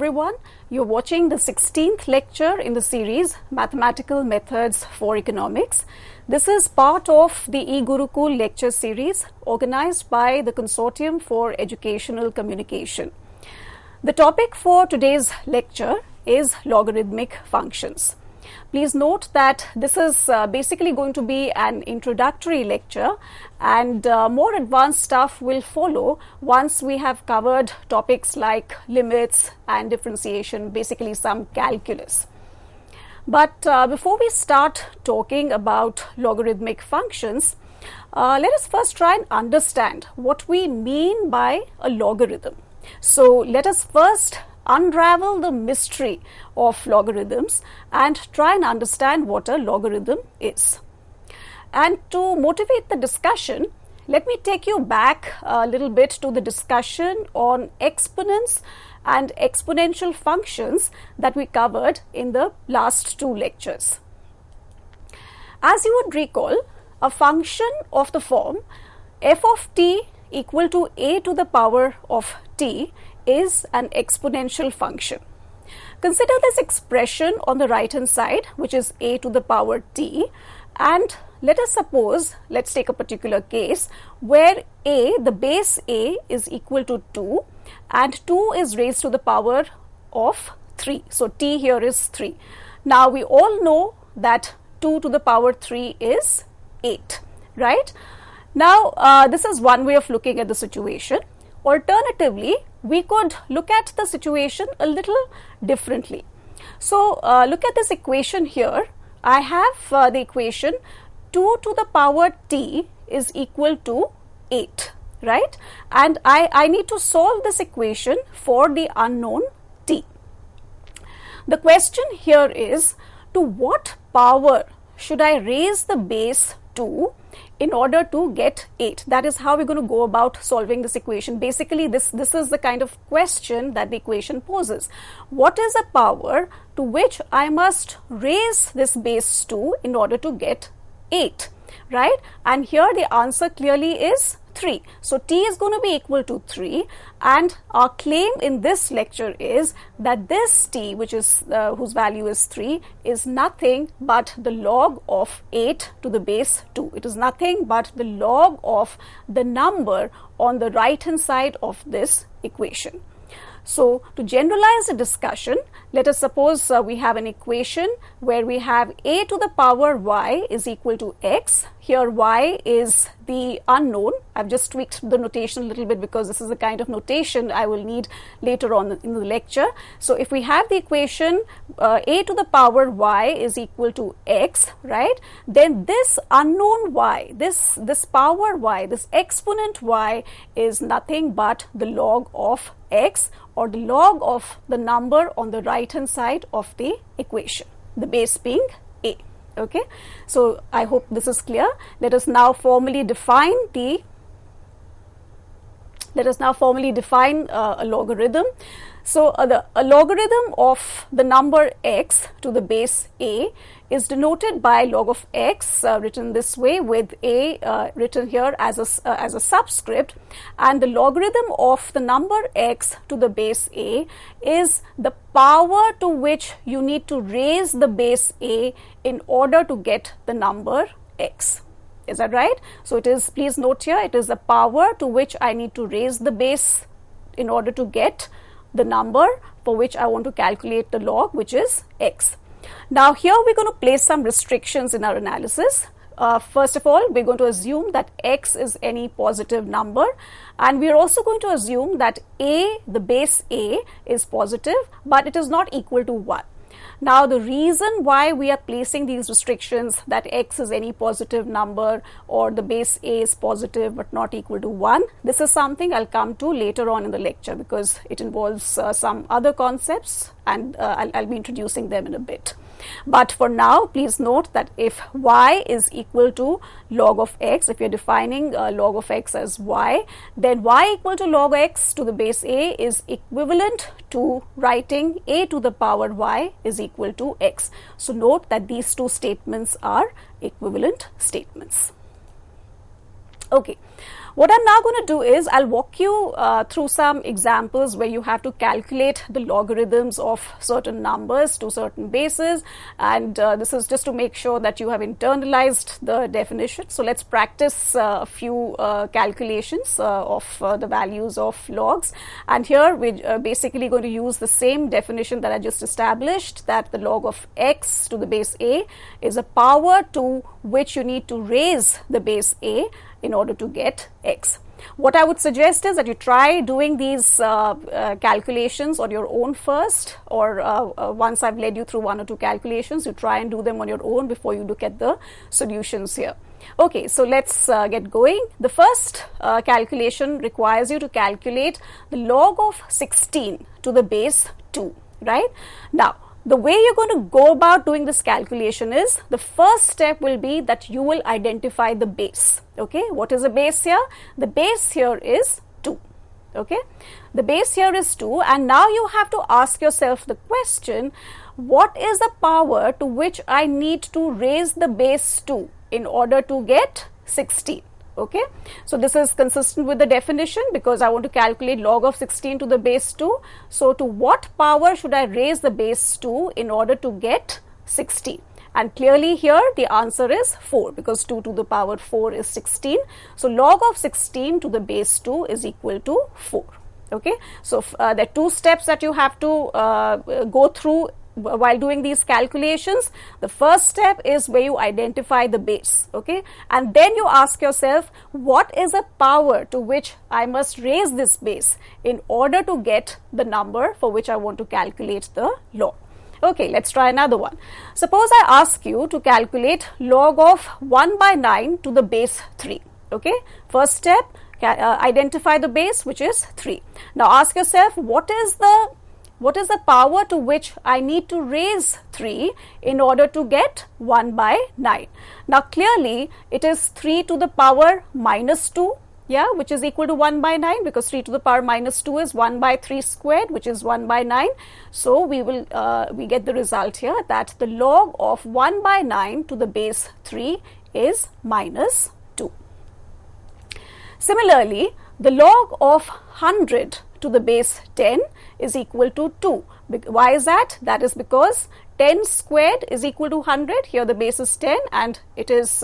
everyone. You're watching the 16th lecture in the series Mathematical Methods for Economics. This is part of the eGurukul lecture series organized by the Consortium for Educational Communication. The topic for today's lecture is logarithmic functions. Please note that this is basically going to be an introductory lecture, and more advanced stuff will follow once we have covered topics like limits and differentiation, basically some calculus. But before we start talking about logarithmic functions, let us first try and understand what we mean by a logarithm. So let us first unravel the mystery of logarithms and try and understand what a logarithm is. And to motivate the discussion, let me take you back a little bit to the discussion on exponents and exponential functions that we covered in the last two lectures. As you would recall, a function of the form f of t equal to a to the power of t is an exponential function. Consider this expression on the right hand side, which is a to the power t, and let us suppose, let's take a particular case where a, the base a, is equal to 2 and 2 is raised to the power of 3. So t here is 3. Now we all know that 2 to the power 3 is 8, right? Now this is one way of looking at the situation. Alternatively, we could look at the situation a little differently. So look at this equation here. I have the equation 2 to the power t is equal to 8, right? And I need to solve this equation for the unknown t. The question here is, to what power should I raise the base 2 in order to get 8? That is how we're going to go about solving this equation. Basically, this is the kind of question that the equation poses. What is the power to which I must raise this base 2 in order to get 8, right? And here the answer clearly is 3. So t is going to be equal to 3, and our claim in this lecture is that this t, which is whose value is 3, is nothing but the log of 8 to the base 2. It is nothing but the log of the number on the right hand side of this equation. So to generalize the discussion, let us suppose we have an equation where we have a to the power y is equal to x. Here y is the unknown. I've just tweaked the notation a little bit because this is the kind of notation I will need later on in the lecture. So if we have the equation a to the power y is equal to x, right, then this unknown y, this power y, this exponent y is nothing but the log of x, or the log of the number on the right hand side of the equation, the base being a. Okay, so I hope this is clear. Let us now formally define a logarithm. So a logarithm of the number x to the base a is denoted by log of x, written this way with a written here as a subscript, and the logarithm of the number x to the base a is the power to which you need to raise the base a in order to get the number x. Is that right? So it is, please note here, it is the power to which I need to raise the base in order to get the number for which I want to calculate the log, which is x. Now here we're going to place some restrictions in our analysis. First of all, we're going to assume that x is any positive number, and we are also going to assume that a, the base a, is positive, but it is not equal to 1. Now the reason why we are placing these restrictions, that x is any positive number or the base a is positive but not equal to 1, this is something I'll come to later on in the lecture because it involves some other concepts, and I'll be introducing them in a bit. But for now, please note that if y is equal to log of x, if you're defining log of x as y, then y equal to log x to the base a is equivalent to writing a to the power y is equal to x. So note that these two statements are equivalent statements. Okay. What I'm now going to do is I'll walk you through some examples where you have to calculate the logarithms of certain numbers to certain bases, and this is just to make sure that you have internalized the definition. So let's practice a few calculations of the values of logs, and here we're basically going to use the same definition that I just established, that the log of x to the base a is a power to which you need to raise the base a in order to get x. What I would suggest is that you try doing these calculations on your own first, or once I've led you through one or two calculations, you try and do them on your own before you look at the solutions here. Okay, so let's get going. The first calculation requires you to calculate the log of 16 to the base 2, right? Now, the way you're going to go about doing this calculation is, the first step will be that you will identify the base. Okay, what is the base here? The base here is 2. Okay, the base here is 2, and now you have to ask yourself the question, what is the power to which I need to raise the base 2 in order to get 16? Okay, so this is consistent with the definition because I want to calculate log of 16 to the base 2. So to what power should I raise the base 2 in order to get 16? And clearly here the answer is 4, because 2 to the power 4 is 16. So log of 16 to the base 2 is equal to 4. Okay, so there are two steps that you have to go through while doing these calculations. The first step is where you identify the base, okay, and then you ask yourself, what is the power to which I must raise this base in order to get the number for which I want to calculate the log. Okay, let's try another one. Suppose I ask you to calculate log of 1 by 9 to the base 3. Okay, first step, identify the base, which is 3. Now ask yourself, what is the power to which I need to raise 3 in order to get 1 by 9? Now clearly it is 3 to the power minus 2, yeah, which is equal to 1 by 9, because 3 to the power minus 2 is 1 by 3 squared, which is 1 by 9. So we get the result here that the log of 1 by 9 to the base 3 is minus 2. Similarly, the log of 100 to the base 10 is equal to 2. Why is that? That is because 10 squared is equal to 100. Here the base is 10, and it is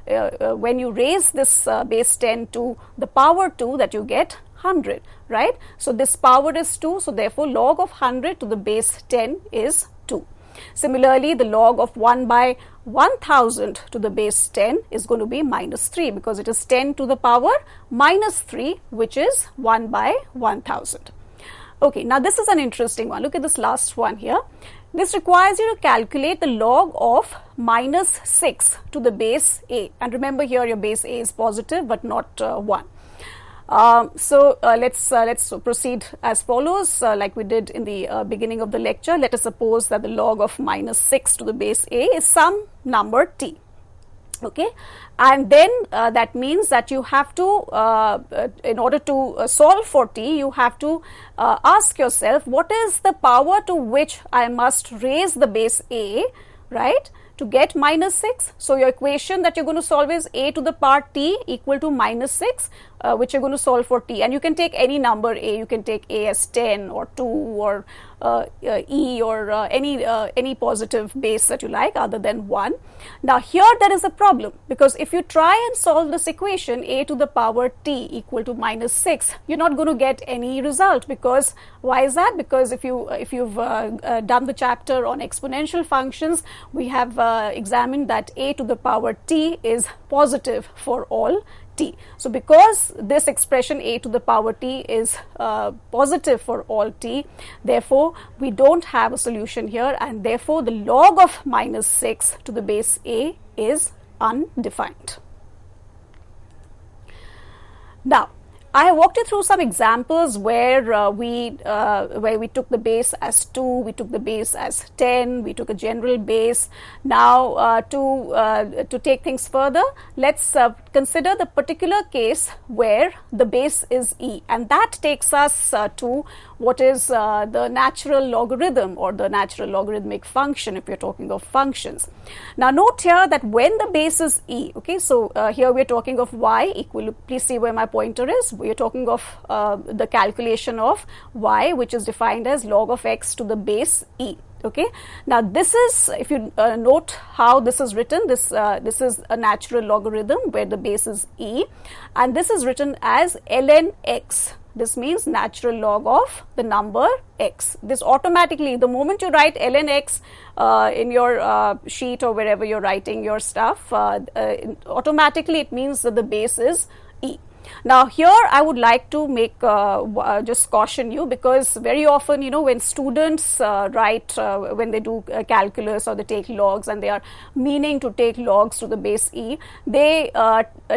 when you raise this base 10 to the power 2 that you get 100, right? So this power is 2, so therefore log of 100 to the base 10 is 2. Similarly, the log of 1 by 1000 to the base 10 is going to be minus 3, because it is 10 to the power minus 3, which is 1 by 1000. Okay, now this is an interesting one. Look at this last one here. This requires you to calculate the log of minus 6 to the base a. And remember, here your base a is positive but not 1. Let's proceed as follows, like we did in the beginning of the lecture. Let us suppose that the log of minus 6 to the base a is some number t. Okay, and then that means that you have to, in order to solve for t, you have to ask yourself, what is the power to which I must raise the base a, right, to get minus 6. So your equation that you're going to solve is a to the power t equal to minus 6, which you're going to solve for t. And you can take any number a. You can take a as 10 or 2 or e or any positive base that you like other than 1. Now here there is a problem, because if you try and solve this equation a to the power t equal to minus 6, you're not going to get any result. Because why is that? Because if you've done the chapter on exponential functions, we have examined that a to the power t is positive for all t. So because this expression a to the power t is positive for all t, therefore we don't have a solution here, and therefore the log of minus 6 to the base a is undefined. Now, I have walked you through some examples where we took the base as 2, we took the base as 10, we took a general base. Now to take things further, let's consider the particular case where the base is e, and that takes us to what is the natural logarithm or the natural logarithmic function if you're talking of functions. Now note here that when the base is e, okay, so here we're talking of y equal to, please see where my pointer is, we're talking of the calculation of y, which is defined as log of x to the base e. Okay, now this is, if you note how this is written, this is a natural logarithm where the base is e, and this is written as ln x. This means natural log of the number x. This automatically, the moment you write ln x in your sheet or wherever you're writing your stuff, automatically it means that the base is e. Now here I would like to make just caution you, because very often, you know, when students write, when they do calculus or they take logs and they are meaning to take logs to the base e, they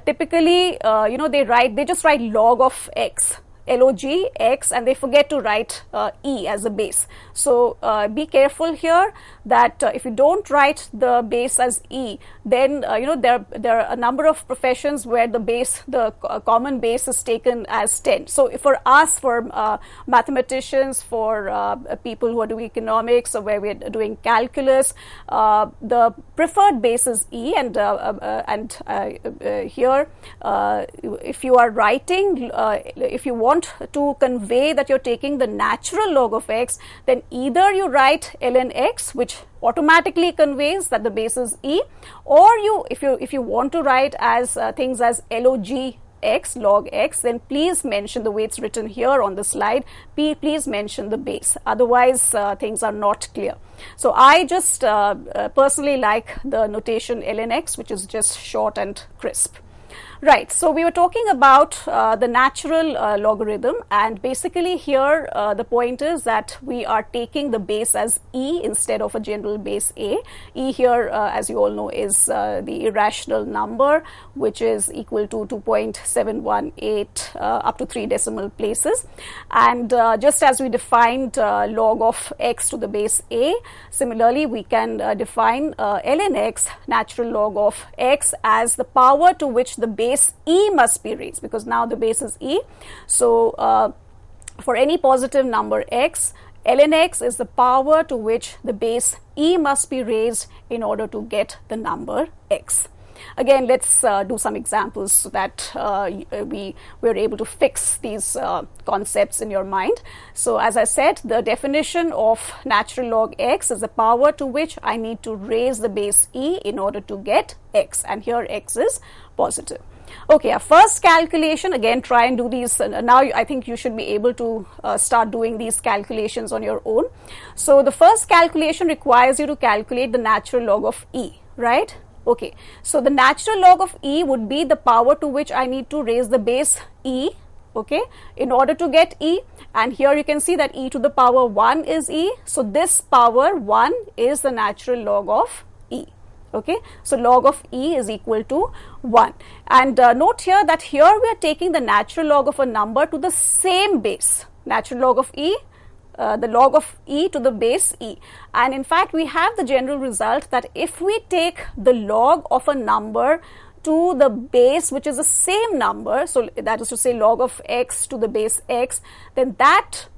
typically, you know, they just write log of x, log x, and they forget to write e as a base. So be careful here that if you don't write the base as e, then you know, there are a number of professions where the base, the common base is taken as 10. So for us, for mathematicians, for people who are doing economics or where we're doing calculus, the preferred base is e, and here if you are writing, if you want to convey that you're taking the natural log of x, then either you write ln x, which automatically conveys that the base is e, or if you want to write as things as log x, log x, then please mention the way it's written here on the slide, please mention the base, otherwise things are not clear. So I just personally like the notation ln x, which is just short and crisp. Right, so we were talking about the natural logarithm, and basically here the point is that we are taking the base as e instead of a general base a. E here, as you all know, is the irrational number, which is equal to 2.718 up to 3 decimal places. And just as we defined log of x to the base a, similarly we can define ln x, natural log of x, as the power to which the base e must be raised, because now the base is e. So for any positive number x, ln x is the power to which the base e must be raised in order to get the number x. Again, let's do some examples so that we're able to fix these concepts in your mind. So as I said, the definition of natural log x is the power to which I need to raise the base e in order to get x, and here x is positive. Okay, our first calculation, again try and do these, now I think you should be able to start doing these calculations on your own. So the first calculation requires you to calculate the natural log of e, right? Okay, so the natural log of e would be the power to which I need to raise the base e, okay, in order to get e, and here you can see that e to the power 1 is e, so this power 1 is the natural log of e. Okay, so log of e is equal to 1, and note here that here we are taking the natural log of a number to the same base, natural log of e, the log of e to the base e, and in fact we have the general result that if we take the log of a number to the base which is the same number, so that is to say log of x to the base x, then that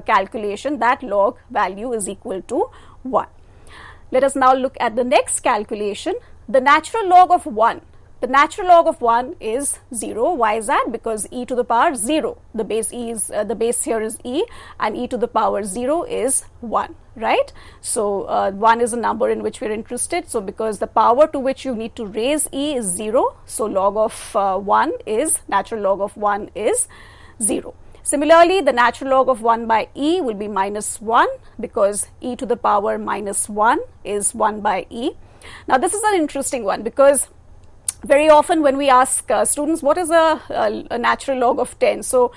calculation, that log value is equal to 1. Let us now look at the next calculation, the natural log of 1. The natural log of 1 is 0. Why is that? Because e to the power 0. The base e is the base here is e, and e to the power 0 is 1, right? So 1 is a number in which we are interested. So because the power to which you need to raise e is 0, so log of 1 is, natural log of 1 is 0. Similarly, the natural log of 1 by e will be minus 1, because e to the power minus 1 is 1 by e. Now this is an interesting one, because very often when we ask students what is a natural log of 10, so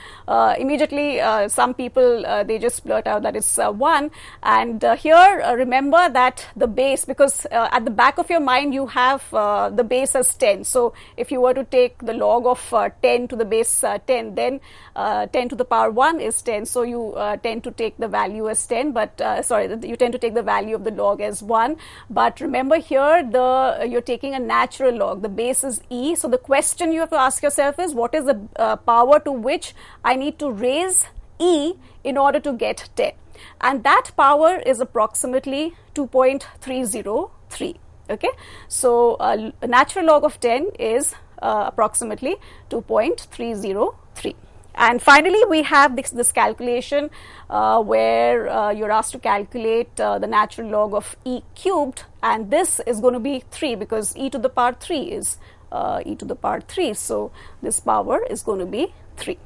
immediately some people they just blurt out that it's 1, and here remember that the base, because at the back of your mind you have the base as 10, so if you were to take the log of 10 to the base 10, then 10 to the power 1 is 10, so you tend to take the value as 10, but you tend to take the value of the log as 1, but remember here you're taking a natural log, the base is e, so the question you have to ask yourself is what is the power to which I need to raise e in order to get 10. And that power is approximately 2.303. Okay, so a natural log of 10 is approximately 2.303. And finally, we have this calculation where you're asked to calculate the natural log of e cubed, and this is going to be 3 because e to the power 3 is e to the power 3. So this power is going to be 3.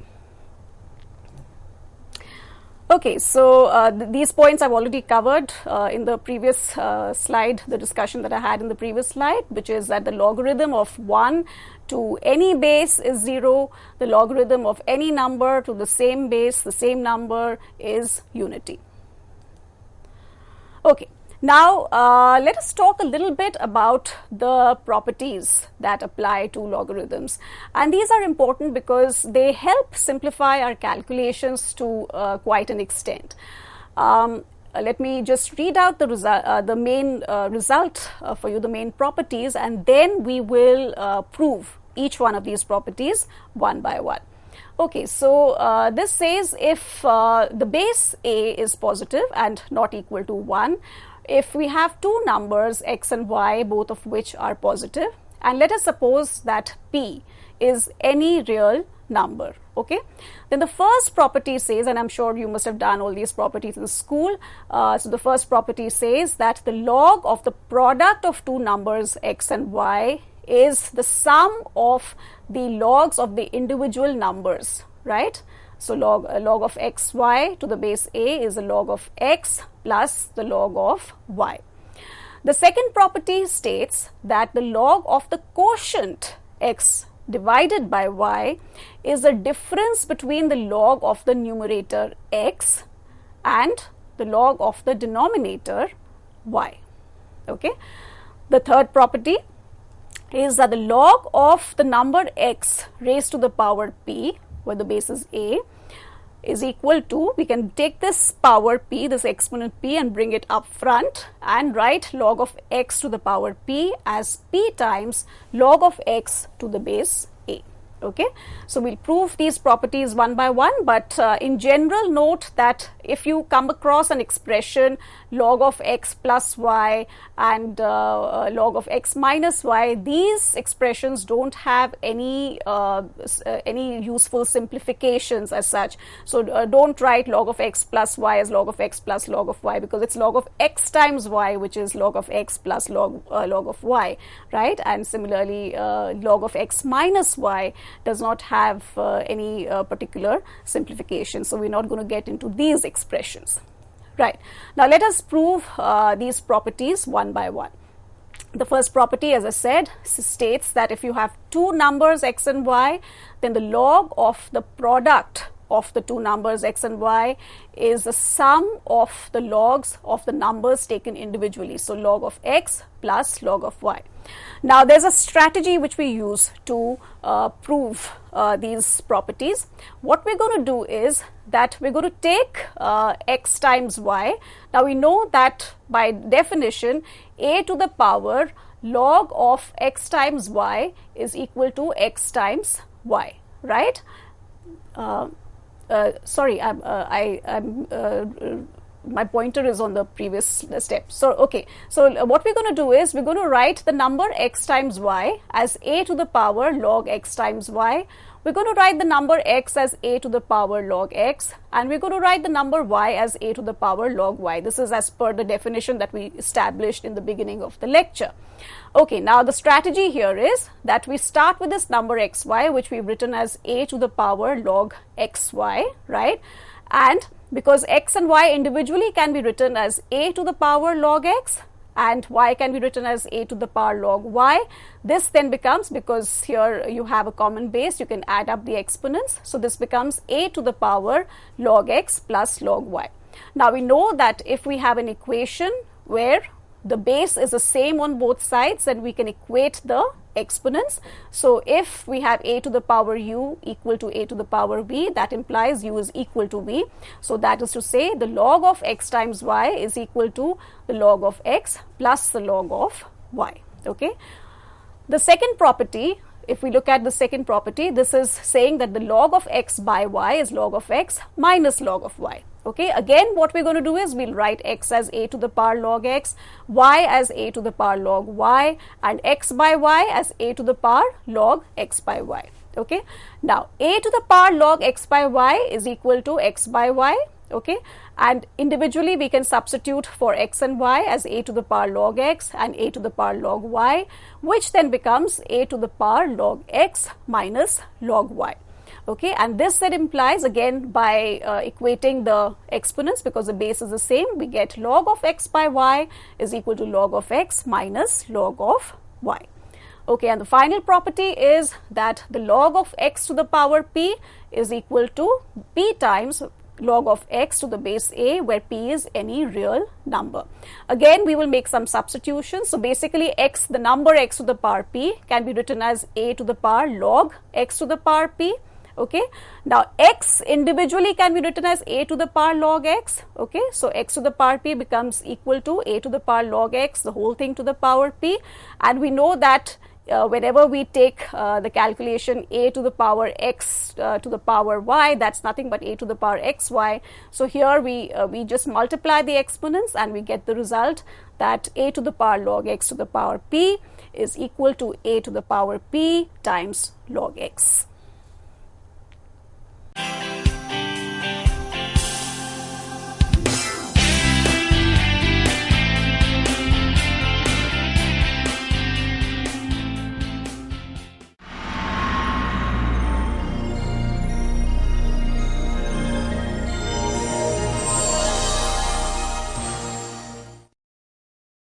Okay, so these points I've already covered in the previous slide, the discussion that I had in the previous slide, which is that the logarithm of 1 to any base is 0, the logarithm of any number to the same base, the same number, is unity. Okay. Now, let us talk a little bit about the properties that apply to logarithms. And these are important because they help simplify our calculations to quite an extent. Let me just read out the main result for you, the main properties, and then we will prove each one of these properties one by one. Okay, so this says if the base A is positive and not equal to 1, if we have two numbers x and y, both of which are positive, and let us suppose that p is any real number, okay, then the first property says, and I'm sure you must have done all these properties in school, so the first property says that the log of the product of two numbers x and y is the sum of the logs of the individual numbers, right? So log of xy to the base a is the log of x plus the log of y. The second property states that the log of the quotient x divided by y is the difference between the log of the numerator x and the log of the denominator y. Okay. The third property is that the log of the number x raised to the power p, where the base is a, is equal to, we can take this power p, this exponent p, and bring it up front and write log of x to the power p as p times log of x to the base a. Okay, so we'll prove these properties one by one, but in general note that if you come across an expression log of x plus y and log of x minus y, these expressions don't have any useful simplifications as such. So don't write log of x plus y as log of x plus log of y, because it's log of x times y, which is log of x plus log of y, right? And similarly, log of x minus y does not have any particular simplification. So we're not going to get into these expressions. Right. Now let us prove these properties one by one. The first property, as I said, states that if you have two numbers x and y, then the log of the product of the two numbers x and y is the sum of the logs of the numbers taken individually. So log of x plus log of y. Now there's a strategy which we use to prove these properties. What we're going to do is that we're going to take x times y. Now we know that by definition a to the power log of x times y is equal to x times y, right? Sorry, my pointer is on the previous step. So, okay. So, what we're going to do is we're going to write the number x times y as a to the power log x times y. We're going to write the number x as a to the power log x, and we're going to write the number y as a to the power log y. This is as per the definition that we established in the beginning of the lecture. Okay, now the strategy here is that we start with this number xy, which we've written as a to the power log xy, right? And because x and y individually can be written as a to the power log x and y can be written as a to the power log y, this then becomes, because here you have a common base, you can add up the exponents. So this becomes a to the power log x plus log y. Now we know that if we have an equation where the base is the same on both sides, then we can equate the exponents. So if we have a to the power u equal to a to the power v, that implies u is equal to v. So that is to say the log of x times y is equal to the log of x plus the log of y. Okay. The second property if we look at the second property, this is saying that the log of x by y is log of x minus log of y. Okay, again what we're going to do is we'll write x as a to the power log x, y as a to the power log y, and x by y as a to the power log x by y. Okay, now a to the power log x by y is equal to x by y. Okay, and individually we can substitute for x and y as a to the power log x and a to the power log y, which then becomes a to the power log x minus log y. Okay, and this then implies, again by equating the exponents, because the base is the same, we get log of x by y is equal to log of x minus log of y. Okay, and the final property is that the log of x to the power p is equal to p times log of x to the base a, where p is any real number. Again we will make some substitutions. So basically x, the number x to the power p, can be written as a to the power log x to the power p. Okay, now x individually can be written as a to the power log x. Okay, so x to the power p becomes equal to a to the power log x, the whole thing to the power p, and we know that whenever we take the calculation a to the power x to the power y, that's nothing but a to the power xy. So here we just multiply the exponents and we get the result that a to the power log x to the power p is equal to a to the power p times log x.